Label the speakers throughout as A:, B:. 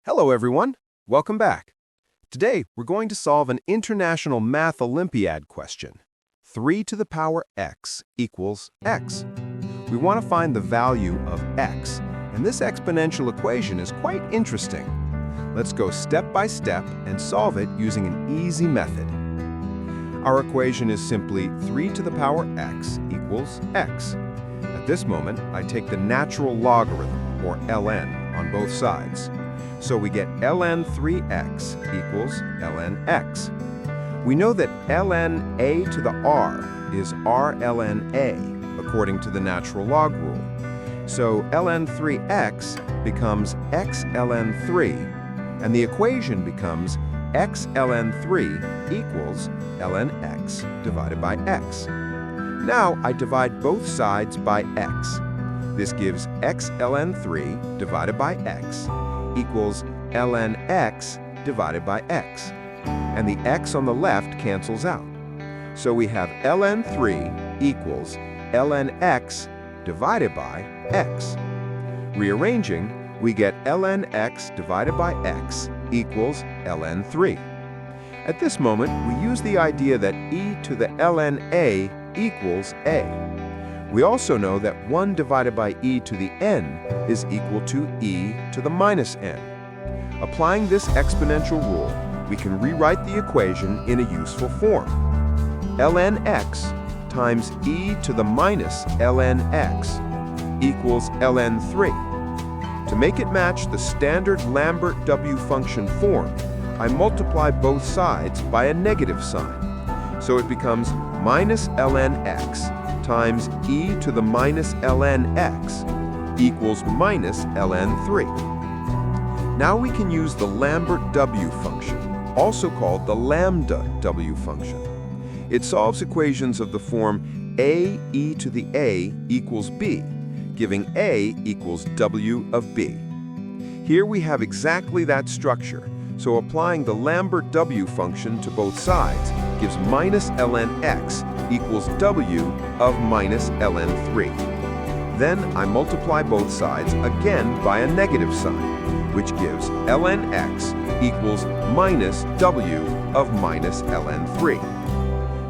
A: Hello everyone, welcome back. Today we're going to solve an International Math Olympiad question. 3 to the power x equals x. We want to find the value of x, and this exponential equation is quite interesting. Let's go step by step and solve it using an easy method. Our equation is simply 3 to the power x equals x. At this moment, I take the natural logarithm, or ln, on both sides. So we get ln 3x equals ln x. We know that ln a to the r is r ln a, according to the natural log rule. So ln 3x becomes x ln 3, and the equation becomes x ln 3 equals ln x divided by x. Now I divide both sides by x. This gives x ln 3 divided by x equals ln x divided by x. And the x on the left cancels out. So we have ln 3 equals ln x divided by x. Rearranging, we get ln x divided by x equals ln 3. At this moment, we use the idea that e to the ln a equals a. We also know that 1 divided by e to the n is equal to e to the minus n. Applying this exponential rule, we can rewrite the equation in a useful form. ln x times e to the minus ln x equals ln 3. To make it match the standard Lambert W function form, I multiply both sides by a negative sign. So it becomes minus ln x times e to the minus ln x equals minus ln 3. Now we can use the Lambert W function, also called the lambda W function. It solves equations of the form a e to the a equals b, giving a equals w of b. Here we have exactly that structure, so applying the Lambert W function to both sides gives minus ln x equals w of minus ln 3. Then I multiply both sides again by a negative sign, which gives ln x equals minus w of minus ln 3.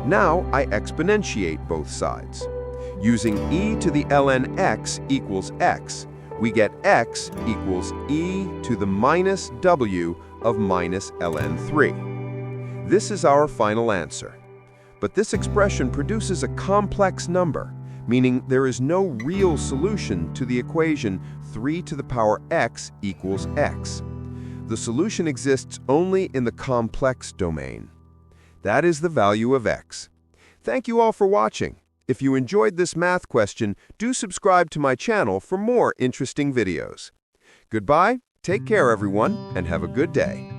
A: Now I exponentiate both sides. Using e to the ln x equals x, we get x equals e to the minus w of minus ln 3. This is our final answer. But this expression produces a complex number, meaning there is no real solution to the equation 3 to the power x equals x. The solution exists only in the complex domain. That is the value of x. Thank you all for watching. If you enjoyed this math question, do subscribe to my channel for more interesting videos. Goodbye, take care everyone, and have a good day.